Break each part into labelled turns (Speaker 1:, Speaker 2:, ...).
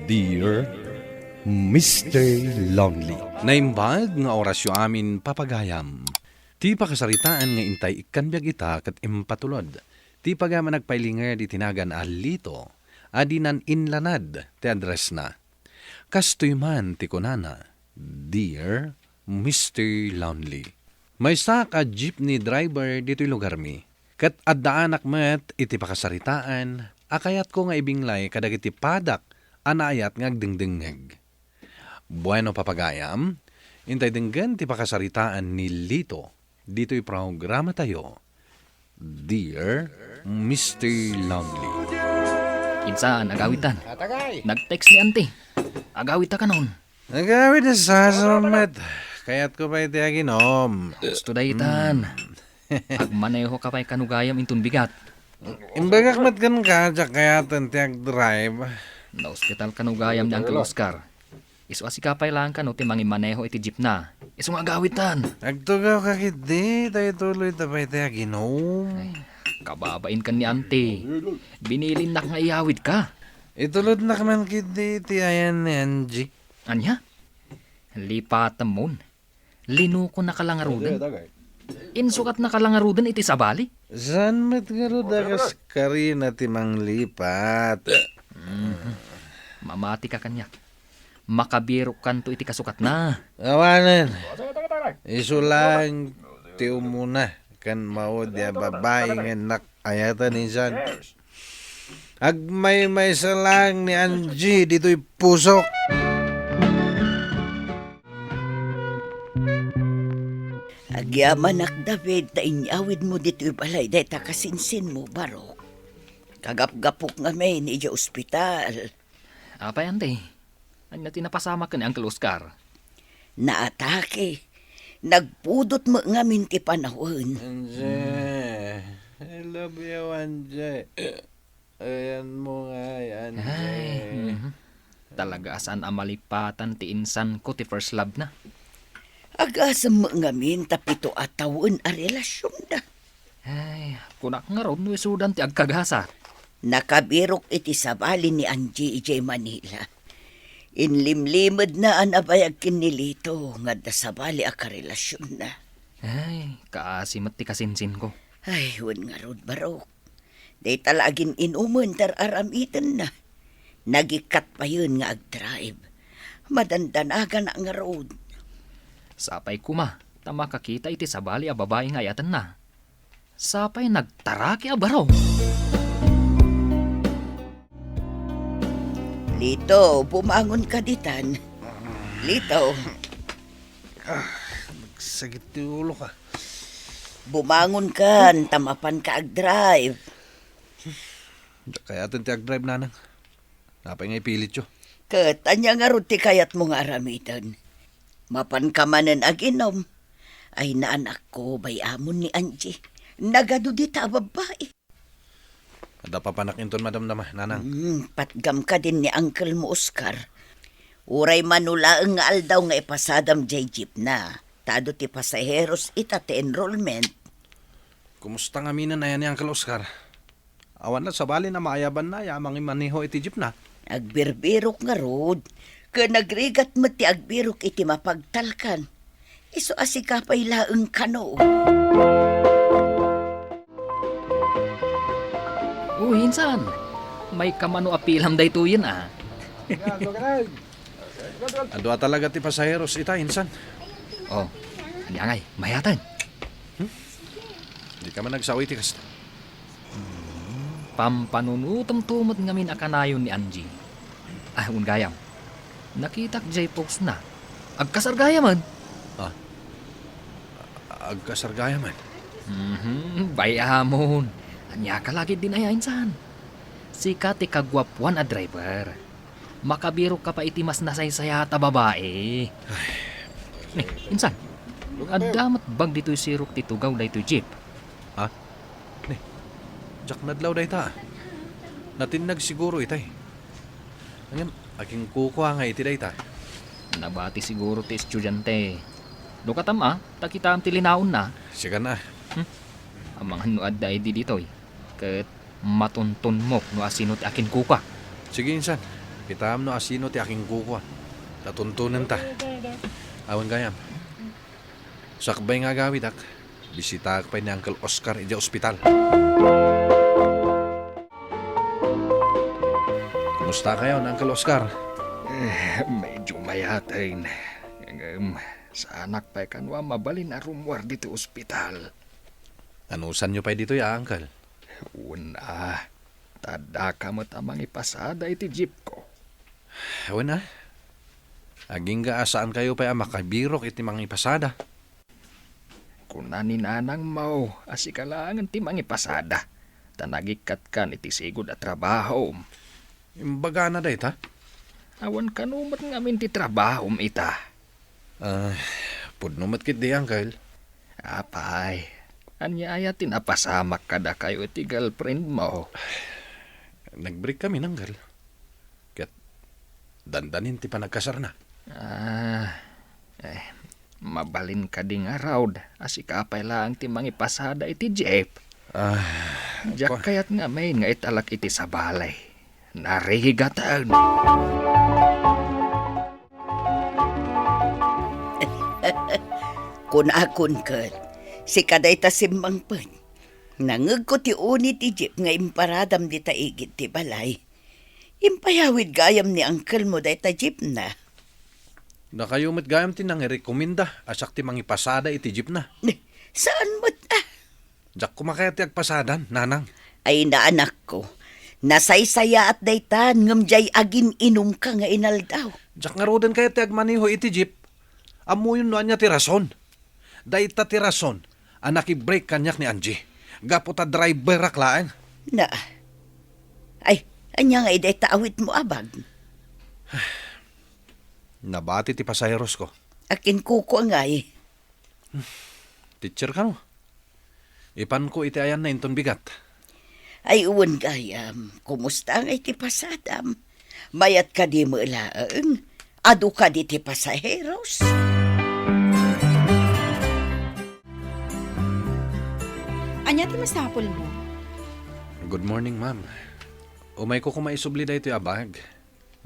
Speaker 1: Dear Mr. Lonely. Naimbag nga orasyo amin papagayam. Ti pakasaritaan nga intay ikanbyag ita kat impatulod. Ti pagama nagpailinger di tinagan alito. Adinan inlanad ti address na. Kastoy man ti kunana. Dear Mr. Lonely. May sa ka jeepney driver dito'y lugar mi. Kat addaanak met iti pakasaritaan. Akayat ko nga ibinglay kadag iti padak anayat ngagdingdingeg. Bueno papagayam, intay dinggan ti pakasaritaan ni Lito. Dito'y programa tayo. Dear Mr. Lonely.
Speaker 2: Insan, agawitan. Nag-text ni auntie. Agawita ka noon.
Speaker 1: Nagawid na sa sumet. Kaya't ko pa iti aginom.
Speaker 2: Gusto dahitan. Agmaneho ka pa'y kanugayam intun bigat.
Speaker 1: Imbagak mat kan ka, kayatan ti ag-drive.
Speaker 2: Na ospital kanugayam ni Uncle Oscar. Isu asikapay lang ka no ti mangimaneho iti jeep na. Isu nga agawitan.
Speaker 1: Agtugaw ka kiti, tayo tuloy tapay iti aginom.
Speaker 2: Kababain ka ni auntie. Binilin na nga iyawid ka.
Speaker 1: Itulod na kaman kiti, ti ayan ni Angie.
Speaker 2: Anya? Lipatan mon. Linuko na kalangarudan. Insukat na kalangarudan iti sabali.
Speaker 1: San met garo dagas karina ti manglipat.
Speaker 2: Mamati ka kanyak. Makabiro kanto iti kasukat na.
Speaker 1: Awanan. Isu lang ti umuna kan mao di babae nga nakayatan insan. Agmay-may sa lang ni Angie dito'y pusok.
Speaker 3: Agyaman ak David, ta inyawid mo dito'y balay, day ta kasinsin mo, baro. Kagap-gapok nga may ni ospital.
Speaker 2: Apay ante. Ano tinapasama ka ni Uncle Oscar?
Speaker 3: Naatake. Nagpudot mo nga minti panahon.
Speaker 1: Angie, I love you, Angie. Ayan mo nga, Angie.
Speaker 2: Talaga asan amalipatan ti insan ko ti first love na.
Speaker 3: Agasam mo nga min, tapito atawon a relasyon na.
Speaker 2: Ay, kunak nga ron, sudan ti agkagasa.
Speaker 3: Nakabirok iti sabali ni Angie ijay Manila. Inlimlimod na an abayag kinilito nga da sabali a karelasyon na.
Speaker 2: Ay, kaasimat ti kasinsin ko.
Speaker 3: Ay, hun nga rod barok. Day talagin inuman tar aramitan na. Nagikat pa yun nga ag-drive. Madandanaga na nga road.
Speaker 2: Sapay kuma, tama kakita iti sabali a babae nga yatan na. Sapay nagtaraki a baraw.
Speaker 3: Lito, bumangon ka ditan. Lito,
Speaker 1: Sakit ti ulo ka.
Speaker 3: bumangon ka, tamapan ka ag-drive.
Speaker 1: Kaya atin ti ag-drive nanang. Napay nga ipilit yo.
Speaker 3: Kat, anya nga rod ti kayat mo nga aramitan. Mapan ka manan aginom. Ay naanak ko, bayamon ni Angie. Nagado di ta babae.
Speaker 1: Ada pa panakinton madam-dama, nanang.
Speaker 3: Patgam ka din ni Uncle mo, Oscar. Uray manulaang nga aldaw nga ipasadam jay jeep na. Tado ti pasaheros ita ti enrollment.
Speaker 1: Kumusta nga minan na yan ni Uncle Oscar? Awan na sa bali na maayaban na, yamang imaniho iti jeep na.
Speaker 3: Agbirbirok nga rod. Ka nagrigat mo ti agbirok iti mapagtalkan. Iso asikapay laeng kano.
Speaker 2: Insan, may kamano apilam day tuyin ah.
Speaker 1: Ado talaga ti pasaheros ita, insan.
Speaker 2: Oh, anyangay, mayatan.
Speaker 1: Di ka man nagsawi ti kasta.
Speaker 2: Pampanunutam tumot ngamin akanayon ni Angie. Ah, ungayam. Nakitak jay folks na. Agkasargayaman.
Speaker 1: Agkasargaya man.
Speaker 2: Bayamon. Anya ka lagi din ay insan. Sika ti kagwapuan a driver. Makabiro ka pa iti mas nasaysaya ta babae. Insan. Adamat bag dito'y sirok ti tugaw da ito'y jeep.
Speaker 1: Jak nadlaw day ta. Natinag siguro itay. Ngayon, aking kukuha nga iti day ta.
Speaker 2: Nabati siguro ti estudyante. Dukatam takitam ti linaon na.
Speaker 1: Siya na.
Speaker 2: Amang hanuad da di dito'y. Ket matunton mo no asino ti akin kuka.
Speaker 1: Sige, insan. Pitam no asino ti aking kukwa. Tatuntunan ta. Awan gayam. Sakbay nga gawid ak. Bisita pa ni Uncle Oscar ija ospital. Kumusta kayo na Uncle Oscar?
Speaker 4: Medyo mayatain. Sa anak pa kanwa mabalin na rumwar dito ospital.
Speaker 1: Anusan nyo pa dito ya Uncle?
Speaker 4: Una, tada ka mo tamang ipasada iti jeep ko.
Speaker 1: Awan na. Aging gaasaan kayo pa makabirok iti mga ipasada.
Speaker 4: Kuna ni nanang mau, asikalangan ti mang ipasada. Tanagikat kan iti sigod at trabaho.
Speaker 1: Imbaga na dahit ha?
Speaker 4: Awan kanumat ngamin ti trabaho ita.
Speaker 1: Pudnumat kit di Uncle.
Speaker 4: Apay, anya ayatin apasamak kada kayo iti girlfriend mo.
Speaker 1: Nag-break kami Uncle. Kat dandanin ti panagkasar na.
Speaker 4: Mabalin ka ding araw, asikapay lang ti mangipasada iti jeep. Diyak kayat nga may nga italak iti sa balay. Narihigatan.
Speaker 3: Kun akon kat, si kaday ta simbang pan. Nangag ko ti uni ti jeep nga imparadam di ta igit ti balay. Impayawid gayam ni uncle mo day ta jeep na.
Speaker 1: Na kayo mat gayam ti nang irekomenda asak ti mangipasada iti jeep na.
Speaker 3: Saan mo't
Speaker 1: Jak kumakaya ti agpasadan, nanang.
Speaker 3: Ay na anak ko, nasaysaya at daytan ngamjay agin inom ka nga inaldaw.
Speaker 1: Jak nga roden kaya ti agmaniho iti jeep. Amo yun no anya ti rason. Dayta ti rason, anak i-break kanyak ni Angie. Gapo ta driver raklaan.
Speaker 3: Na, ay, anya nga iday taawit mo abag.
Speaker 1: Nabati ti pasayeros ko.
Speaker 3: Akin kuko nga eh.
Speaker 1: Teacher ka no? Ipan ko iti ayan na inton bigat.
Speaker 3: Ay uwan gayam, kumusta nga iti pasadam? Mayat ka di mo ilaang, adu ka di ti pasaheros.
Speaker 5: Anya ti masapol mo?
Speaker 1: Good morning, ma'am. Umay ko kumaisubli da ito abag.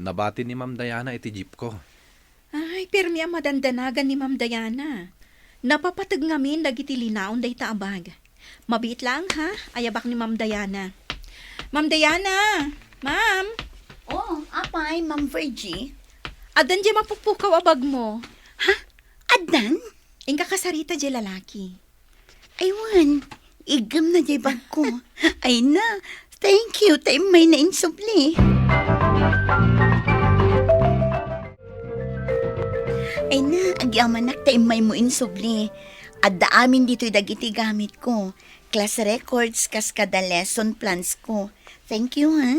Speaker 1: Nabati ni Ma'am Diana iti jeep ko.
Speaker 5: Ay, pero niya madandanagan ni Ma'am Diana. Napapatag ngamin dagiti linaon day taabag. Mabit lang ha, ayabak ni Ma'am Diana. Ma'am Diana! Ma'am!
Speaker 3: Oh, apay, Ma'am Virgie.
Speaker 5: Adan di mapupukaw abag mo.
Speaker 3: Ha? Adan?
Speaker 5: Ingka kasarita di lalaki.
Speaker 3: Aywan, igam na di bag ko. Ay na, thank you, tayo may nainsubli. Ay na, agyamanak tayo may mo insubli. At daamin dito'y dagiti gamit ko. Class records, kas kada lesson plans ko. Thank you, ha?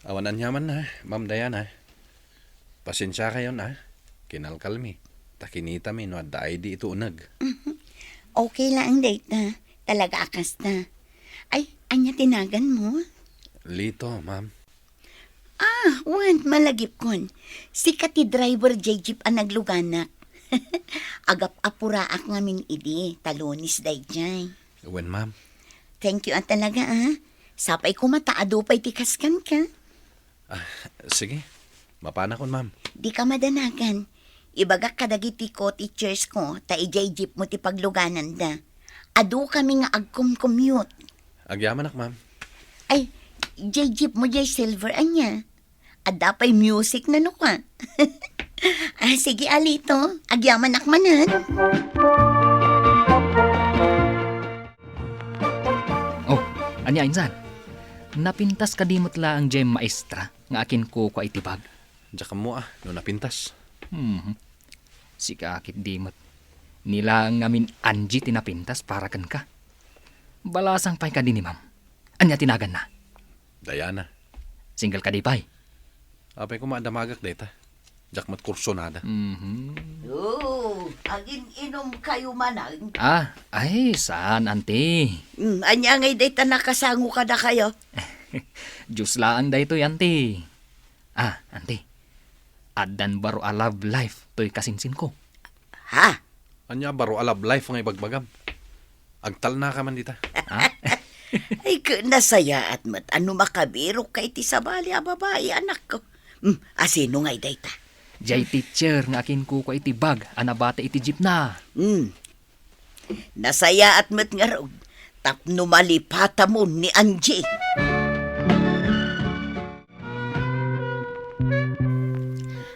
Speaker 1: Awanan yaman na, Ma'am Diana. Pasensya kayo na. Kinalkalmi. Takinita mi no adda di ito unag.
Speaker 3: Okay lang ang date na. Talaga akas na. Ay, anya tinagan mo?
Speaker 1: Lito, ma'am.
Speaker 3: Wan, malagip kon. Si kati driver J-Jeep ang nagluganak. Agap apuraak ngamin idi, talonis day jay.
Speaker 1: When, ma'am?
Speaker 3: Thank you at talaga Sapay ko mataado pa'y tikaskan ka.
Speaker 1: Sige. Mapana kon, ma'am.
Speaker 3: Di ka madanagan. Ibagak kadagiti ko teachers ko, ta J-Jeep mo ti pagluganan da. Ado kami nga agkum-commute.
Speaker 1: Agyamanak, ma'am.
Speaker 3: Ay, J-Jeep mo jay silver anya. Ada pa'y music na no ka. Sige, alito. Agyaman akmanan.
Speaker 2: Oh, anya insan. Napintas kadimot la ang gem maestra nga akin ko kwa itibag.
Speaker 1: Diyak mo no napintas.
Speaker 2: Si kakit dimot. Nila ngamin Angie tinapintas para kan ka. Balasang pa'y ka din ni ma'am. Anya tinagan na.
Speaker 1: Diana.
Speaker 2: Single ka di pa'y.
Speaker 1: Apay ko maadamagak deta. Diyak mat kurso nada.
Speaker 3: Agin inom kayo manang.
Speaker 2: Ay, saan, ante?
Speaker 3: Anya ngay dayta nakasango ka na kayo.
Speaker 2: Diyos laang da ito, ante. Ante. Adan baro a love life to'y kasinsin ko.
Speaker 3: Ha?
Speaker 1: Anya baro alab life nga ibagbagam. Agtal na ka man dita.
Speaker 3: Ay, nasaya at mat ano makabiro kay ti sabali a babae, anak ko. Asino ngay dayta?
Speaker 2: Jay teacher nga akin ko iti bag, anabata iti jeep na.
Speaker 3: Nasaya at met nga raw. Tapno malipata mo ni Angie.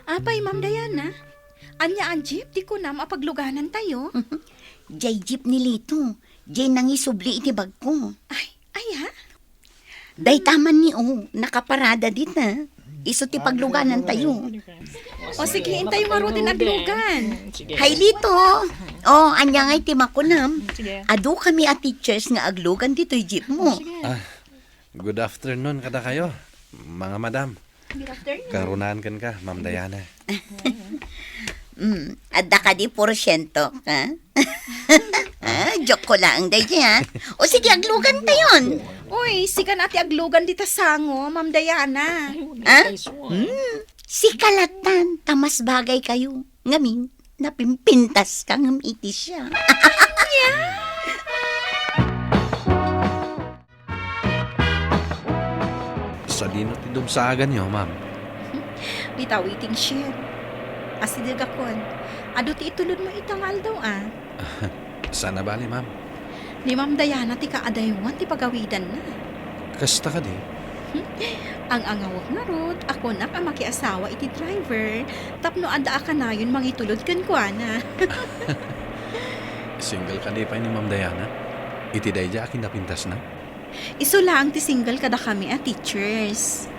Speaker 5: Apay, Ma'am Diana. Anya ang jeep, di ko na mapagluganan tayo.
Speaker 3: Jay jeep ni Lito. Jay nangisubli iti bag ko.
Speaker 5: Ay ha?
Speaker 3: Day taman ni nakaparada dito. Iso ti pagluganan tayo.
Speaker 5: O sige, hintay mo din aglugan.
Speaker 3: Hay Lito. Anya ngay ti makunam. Ado kami at teachers nga aglugan dito jeep mo.
Speaker 1: Good afternoon kada kayo, mga madam.
Speaker 5: Good afternoon.
Speaker 1: Karunahan kan ka, Ma'am Diana.
Speaker 3: Adda ka di porsyento ka? Joke ko lang, day ha? O sige, aglugan tayon.
Speaker 5: Uy, sika nati aglugan dita sango, Ma'am Diana.
Speaker 3: Si Kalatan, tamas bagay kayo. Ngamin, napimpintas ka ngam iti siya.
Speaker 1: Sa dino ti dumsagan nyo, ma'am.
Speaker 5: Dita waiting shed. Asidig akon. Ado ti itulod mo itangal daw
Speaker 1: Sana bali, ma'am.
Speaker 5: Ni Ma'am Diana ti kaadaywan ti pagawidan na.
Speaker 1: Kasta ka di.
Speaker 5: Ang angawak nga rod, ako na ka makiasawa iti driver. Tapno ada ka na yun mangitulod kan ko na.
Speaker 1: Single ka di pa ni Ma'am Diana. Iti dayja akin napintas na.
Speaker 5: Iso lang ti single kada kami teachers.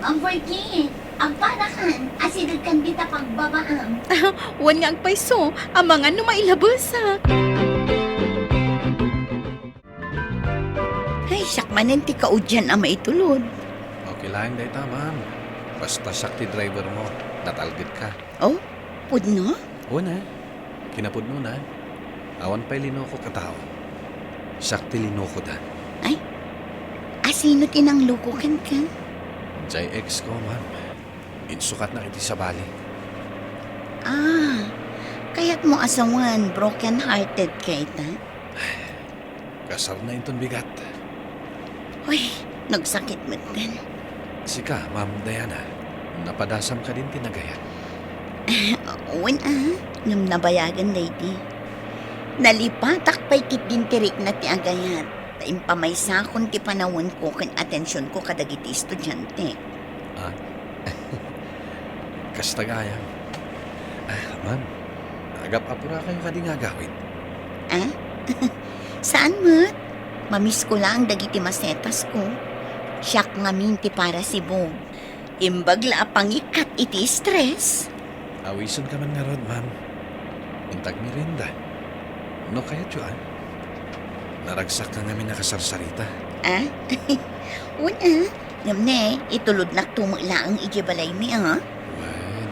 Speaker 3: Ang Virgin, ang parakan, asidad kan dita pagbabaam.
Speaker 5: Wan nga ang paiso, amangan no mailabas
Speaker 3: Ay, sakmanin ti kaudyan ang maitulod.
Speaker 1: Okay lang day ta, ma'am. Basta sakti driver mo, natalgid ka.
Speaker 3: Oh, pudno?
Speaker 1: O na, kinapod mo na. Awan pa'y linoko katao. Sakti linoko da.
Speaker 3: Asino tinang lukukan ka?
Speaker 1: Jay ex ko, ma'am. Insukat na iti sa bali.
Speaker 3: Kaya't mo asawan, broken-hearted kay ta?
Speaker 1: Kasar na inton bigat.
Speaker 3: Uy, nagsakit mo din.
Speaker 1: Sika, Ma'am Diana. Napadasam ka din tinagayat.
Speaker 3: Uwan nung nabayagan lady. Nalipatak pa'y kit din tirik na ti agayat. Impamaysa kon ti panawon ko kan atensyon ko kadagiti estudyante.
Speaker 1: Kastagayang. Ma'am, agap-apura kayo kading agawid.
Speaker 3: Saan mo? Mamiss ko lang dagiti masetas ko. Siyak nga minti para si Bob. Imbagla pangikat iti stress.
Speaker 1: Awisan ka man nga rod, ma'am. Intag merinda. No kaya Juan? Naragsak ka nga minakasarsarita.
Speaker 3: Una, ngamne, itulod na tumula ang ijibalay mi,
Speaker 1: Well,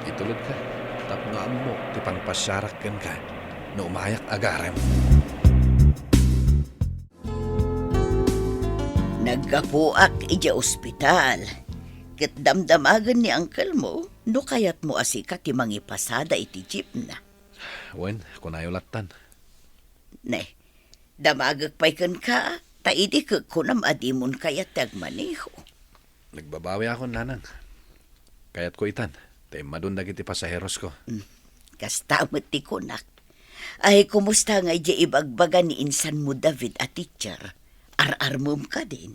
Speaker 1: itulod ka. Tapno mo, tipang pasyarak ka. No umayak agarem.
Speaker 3: Naggapuak ija ospital. Kat damdamagan ni uncle mo, no kayat mo asika ti mangipasada iti jeep na.
Speaker 1: Wen, kunayolatan.
Speaker 3: Ne, damagag pa'y kan ka, taidi kunam adimon kayat tagmaneho.
Speaker 1: Nagbabawi ako, nanang. Kayat ko itan. Tay madundag iti pasaheros ko.
Speaker 3: Kastamot ti kunak. Ay, kumusta nga ija ibagbaga ni insan mo David at teacher? Ar-armum ka din.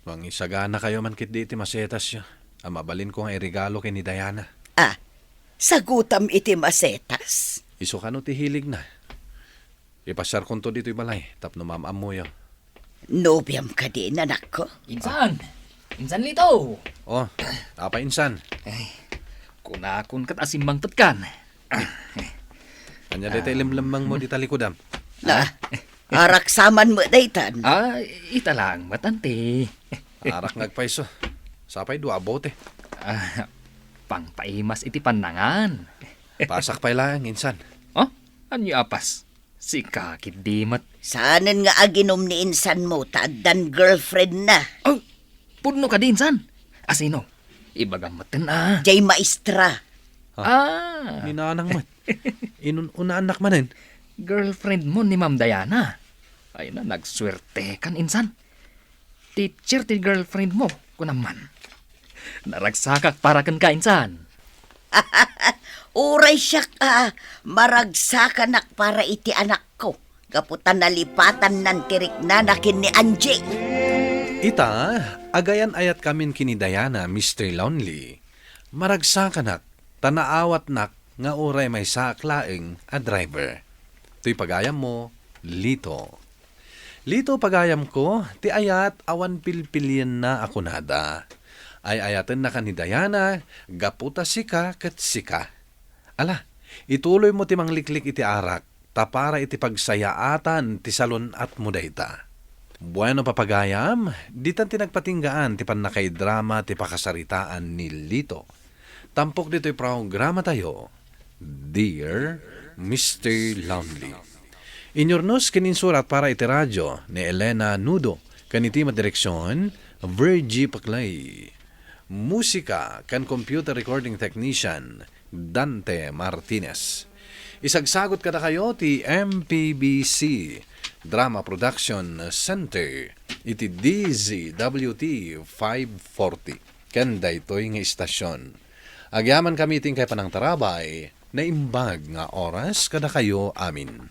Speaker 1: Mang isagana kayo man kit di iti masetas siya. Mabalin ko nga irigalo kay ni Diana.
Speaker 3: Sagutam iti masetas.
Speaker 1: Iso ka no ti hilig na. Ipasar kon to dito'y balay. Tapno mamam mo yo.
Speaker 3: Nobyam ka din, anak ko.
Speaker 2: Insan! Insan Lito!
Speaker 1: Oh, apa insan?
Speaker 2: Kunakon kat asimbang tatkan.
Speaker 1: Kanya dito ilimlambang mo di talikudam.
Speaker 3: Araksaman mo daytan.
Speaker 2: Ita lang, matante.
Speaker 1: Arak ngagpaiso. Sapay dua abote.
Speaker 2: Pangpaimas iti pandangan.
Speaker 1: Pasak pa'y lang, insan.
Speaker 2: Anyo apas? Si kakit dimat.
Speaker 3: Saanan nga aginom ni insan mo, taadan girlfriend na.
Speaker 2: Puno ka din, san? Asino? Ibagamaten
Speaker 3: Jay maestra.
Speaker 1: Ninanang man. Inuna anak manin.
Speaker 2: Girlfriend mo ni Ma'am Diana. Ay na, nagswerte kan, insan. Teacher ti girlfriend mo, kunaman. Naragsakak para kan ka, insan.
Speaker 3: Uray siya ka, maragsakan para iti anak ko. Kaputan nalipatan ng tirik na nakin ni Angie.
Speaker 1: Ita, agayan ayat kamin kini Diana, Mr. Lonely. Maragsakan tanaawat nak, nga uray may saklaing a driver. To'y pagayam mo, Lito. Lito pagayam ko, ti ayat awan pilpilyen na ako nada. Ay ayaten na ka ni Diana, gaputa sika kat sika. Ala, ituloy mo ti mangliklik iti arak, tapara iti pagsayaatan ti salon at mudayta. Bueno papagayam, ditan tinagpatinggaan ti panakay drama ti pakasaritaan ni Lito. Tampok dito'y programa tayo, Dear Mr. Lonely. Inyornos kininsurat para iti radyo ni Elena Nudo, kaniti madireksyon, Virgie Paclay. Musika kan computer recording technician, Dante Martinez. Isagsagot kada kayo ti MPBC Drama Production Center iti DZWT 540 kanda ito'y nga istasyon. Agyaman kami ting kay panang tarabay na imbag nga oras kada kayo amin.